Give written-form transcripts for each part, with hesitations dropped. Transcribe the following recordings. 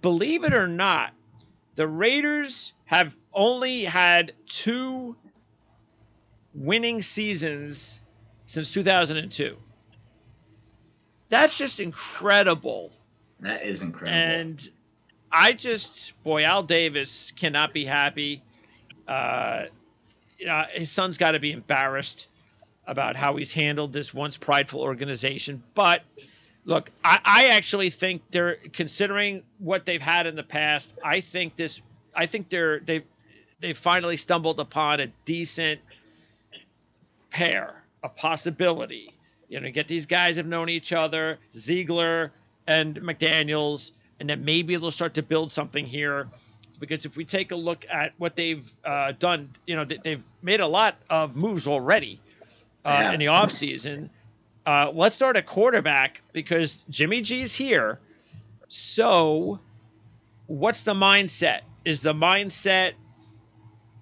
believe it or not, the Raiders have only had 2 winning seasons since 2002. That's just incredible. That is incredible. And Al Davis cannot be happy. His son's got to be embarrassed about how he's handled this once prideful organization. But look, I actually think they're considering what they've had in the past. I think they've finally stumbled upon a decent pair, a possibility. Get these guys have known each other, Ziegler and McDaniels, and then maybe they'll start to build something here. Because if we take a look at what they've done, they've made a lot of moves already in the offseason. Let's start at quarterback because Jimmy G's here. So what's the mindset? Is the mindset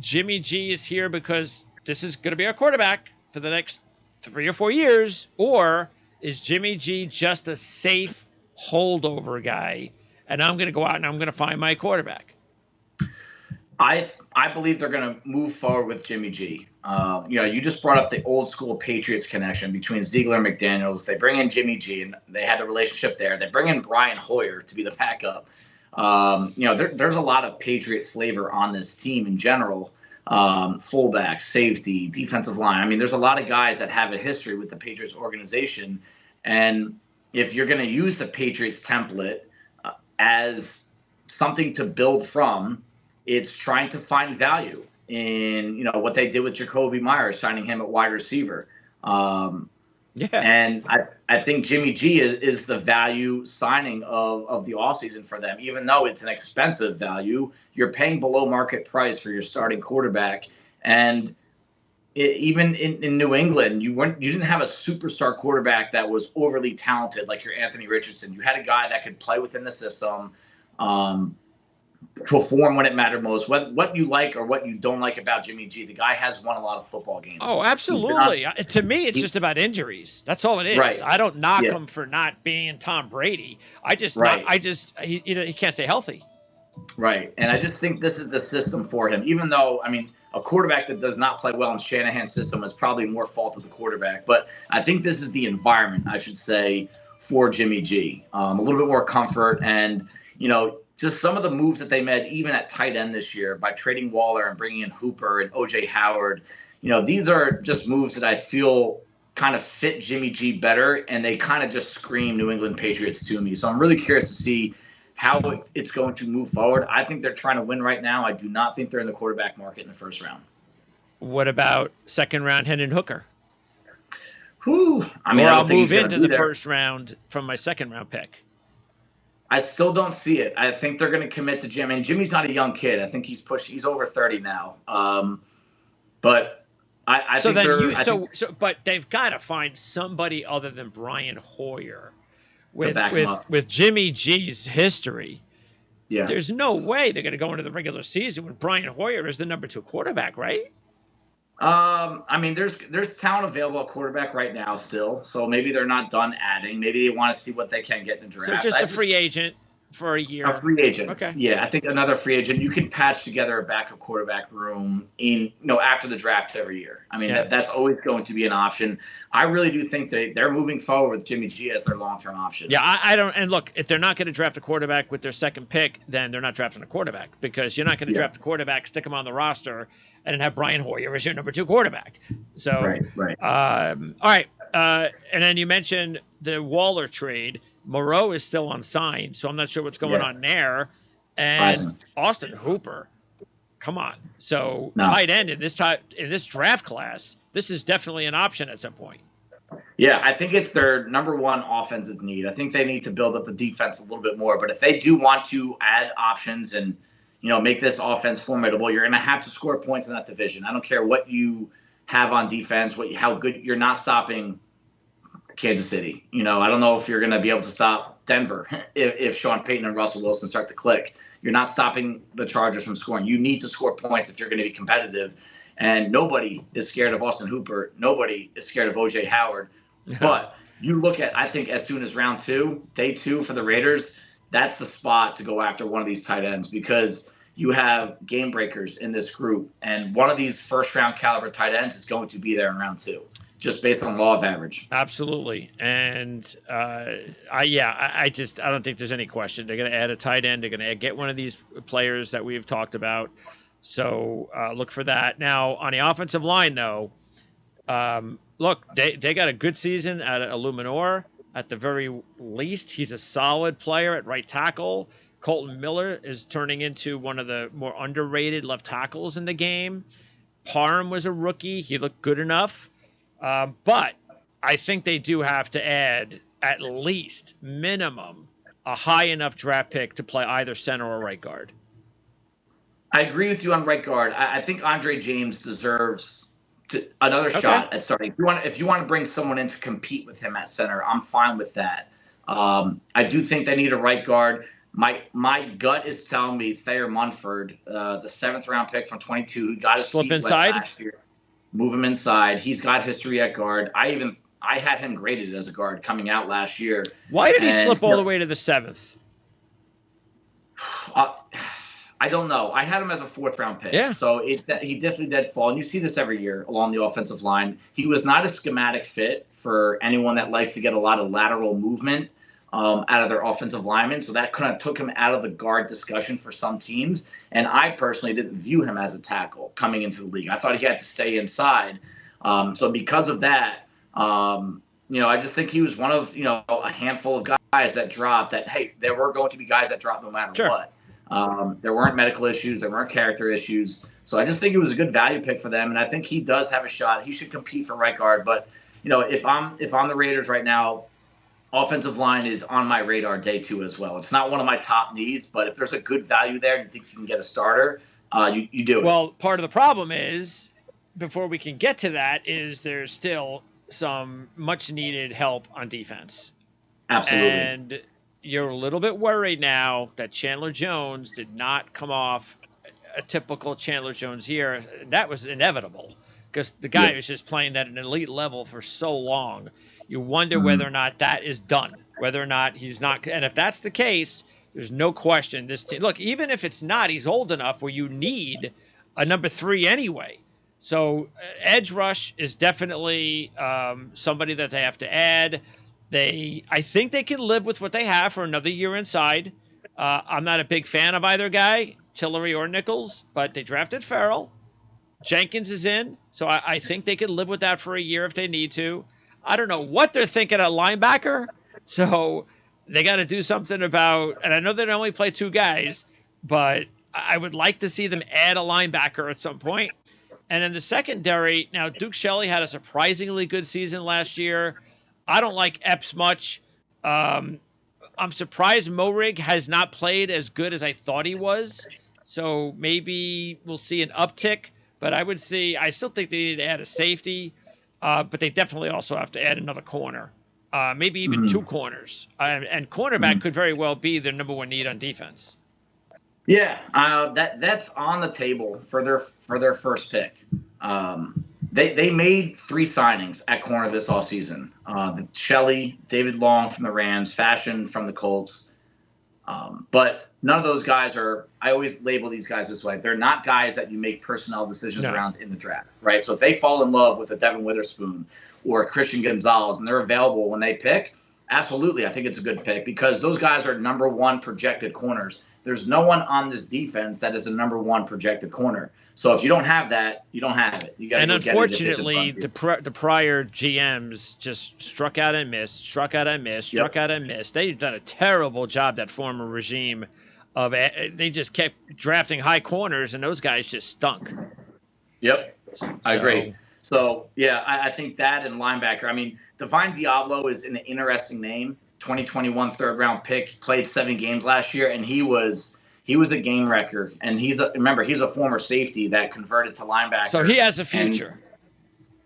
Jimmy G is here because this is going to be our quarterback for the next 3 or 4 years? Or is Jimmy G just a safe holdover guy and I'm going to go out and I'm going to find my quarterback? I believe they're going to move forward with Jimmy G. You just brought up the old school Patriots connection between Ziegler and McDaniels. They bring in Jimmy G, and they had the relationship there. They bring in Brian Hoyer to be the backup. There's a lot of Patriot flavor on this team in general. Fullback, safety, defensive line. I mean, there's a lot of guys that have a history with the Patriots organization. And if you're going to use the Patriots template as something to build from, it's trying to find value in, what they did with Jacoby Myers, signing him at wide receiver. And I think Jimmy G is the value signing of the offseason for them. Even though it's an expensive value, you're paying below market price for your starting quarterback. And even in New England, you didn't have a superstar quarterback that was overly talented like your Anthony Richardson. You had a guy that could play within the system, perform when it mattered most. What you like or what you don't like about Jimmy G, the guy has won a lot of football games. Oh, absolutely. To me, it's just about injuries. That's all it is. Right. I don't knock him for not being Tom Brady. He can't stay healthy. Right. And I just think this is the system for him, even though, a quarterback that does not play well in Shanahan's system is probably more fault of the quarterback. But I think this is the environment, I should say, for Jimmy G. A little bit more comfort and, just some of the moves that they made, even at tight end this year, by trading Waller and bringing in Hooper and O.J. Howard. These are just moves that I feel kind of fit Jimmy G better, and they kind of just scream New England Patriots to me. So I'm really curious to see how it's going to move forward. I think they're trying to win right now. I do not think they're in the quarterback market in the first round. What about second round Hendon Hooker? I'll move into the first round from my second round pick. I still don't see it. I think they're going to commit to Jim. And Jimmy's not a young kid. I think he's over 30 now. But I think but they've got to find somebody other than Brian Hoyer with Jimmy G's history. Yeah. There's no way they're going to go into the regular season when Brian Hoyer is the number 2 quarterback, right? There's talent available at quarterback right now still, so maybe they're not done adding. Maybe they want to see what they can get in the draft. So just a free agent for a year. A free agent. Okay. Yeah, I think another free agent. You can patch together a backup quarterback room after the draft every year. That's always going to be an option. I really do think they're moving forward with Jimmy G as their long-term option. Yeah, I don't. And look, if they're not going to draft a quarterback with their second pick, then they're not drafting a quarterback because you're not going to draft a quarterback, stick him on the roster, and then have Brian Hoyer as your number 2 quarterback. So, right. All right. And then you mentioned the Waller trade. Moreau is still unsigned, so I'm not sure what's going on there. And Austin Hooper, come on. So tight end in this draft class, this is definitely an option at some point. Yeah, I think it's their number 1 offensive need. I think they need to build up the defense a little bit more. But if they do want to add options and make this offense formidable, you're going to have to score points in that division. I don't care what you have on defense, how good you're not stopping Kansas City. I don't know if you're going to be able to stop Denver if Sean Payton and Russell Wilson start to click. You're not stopping the Chargers from scoring. You need to score points if you're going to be competitive. And nobody is scared of Austin Hooper. Nobody is scared of O.J. Howard. But you look at, I think, as soon as round 2, day 2 for the Raiders, that's the spot to go after one of these tight ends because you have game breakers in this group, and one of these first-round caliber tight ends is going to be there in round 2, just based on law of average. Absolutely, and I don't think there's any question. They're going to add a tight end. They're going to get one of these players that we've talked about. So look for that. Now on the offensive line, though, look, they got a good season at Illuminor. At the very least, he's a solid player at right tackle. Colton Miller is turning into one of the more underrated left tackles in the game. Parham was a rookie. He looked good enough. But I think they do have to add at least minimum a high enough draft pick to play either center or right guard. I agree with you on right guard. I think Andre James deserves another shot at starting. If you want to bring someone in to compete with him at center, I'm fine with that. I do think they need a right guard. My gut is telling me Thayer Munford, the 7th round pick from 22, who got his slip inside last year. Move him inside. He's got history at guard. I had him graded as a guard coming out last year. Why did he slip all the way to the 7th? I don't know. I had him as a 4th round pick. Yeah. So he definitely did fall. And you see this every year along the offensive line. He was not a schematic fit for anyone that likes to get a lot of lateral movement out of their offensive linemen. So that kind of took him out of the guard discussion for some teams. And I personally didn't view him as a tackle coming into the league. I thought he had to stay inside. So because of that, I just think he was one of, a handful of guys that dropped that, hey, there were going to be guys that dropped no matter what. There weren't medical issues. There weren't character issues. So I just think it was a good value pick for them. And I think he does have a shot. He should compete for right guard. But, if I'm the Raiders right now, offensive line is on my radar day 2 as well. It's not one of my top needs, but if there's a good value there and you think you can get a starter, you do it. Well, part of the problem is, before we can get to that, is there's still some much needed help on defense. Absolutely. And you're a little bit worried now that Chandler Jones did not come off a typical Chandler Jones year. That was inevitable because the guy was just playing at an elite level for so long. You wonder whether or not that is done, whether or not he's not. And if that's the case, there's no question this team. Look, even if it's not, he's old enough where you need a number 3 anyway. So edge rush is definitely somebody that they have to add. I think they can live with what they have for another year inside. I'm not a big fan of either guy, Tillery or Nichols, but they drafted Farrell. Jenkins is in, so I think they can live with that for a year if they need to. I don't know what they're thinking at linebacker, so they got to do something about, and I know they only play 2 guys, but I would like to see them add a linebacker at some point. And in the secondary, now Duke Shelley had a surprisingly good season last year. I don't like Epps much. I'm surprised Morig has not played as good as I thought he was. So maybe we'll see an uptick. But I still think they need to add a safety. But they definitely also have to add another corner. Maybe even 2 corners. And cornerback could very well be their number 1 need on defense. Yeah, that's on the table for their first pick. They made 3 signings at corner this offseason. Shelley, David Long from the Rams, Fashion from the Colts. But none of those guys I always label these guys this way. They're not guys that you make personnel decisions around in the draft, right? So if they fall in love with a Devin Witherspoon or a Christian Gonzalez and they're available when they pick, absolutely, I think it's a good pick because those guys are number 1 projected corners. There's no one on this defense that is a number 1 projected corner. So if you don't have that, you don't have it. You got. And unfortunately, the prior GMs just struck out and missed. They've done a terrible job, that former regime, of they just kept drafting high corners, and those guys just stunk. Yep, I agree. So yeah, I think that and linebacker. I mean, Divine Diablo is an interesting name. 2021 3rd-round pick, played 7 games last year, and he was a game wrecker. And he's a former safety that converted to linebacker. So he has a future.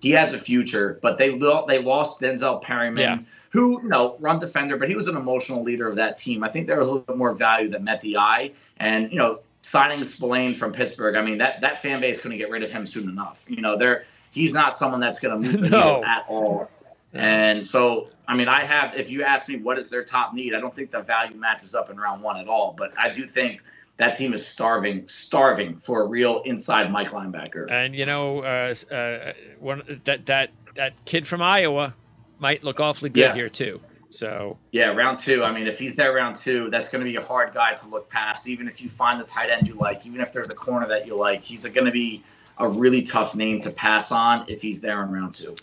He has a future, but they lost Denzel Perryman, who, run defender, but he was an emotional leader of that team. I think there was a little bit more value that met the eye. And, signing Spillane from Pittsburgh, I mean, that fan base couldn't get rid of him soon enough. He's not someone that's going to move the needle at all. And so, I mean, if you ask me what is their top need, I don't think the value matches up in round 1 at all. But I do think that team is starving for a real inside Mike linebacker. And that kid from Iowa might look awfully good here too. So yeah, round 2. I mean, if he's there round 2, that's going to be a hard guy to look past. Even if you find the tight end you like, even if there's a corner that you like, he's going to be a really tough name to pass on if he's there in round 2.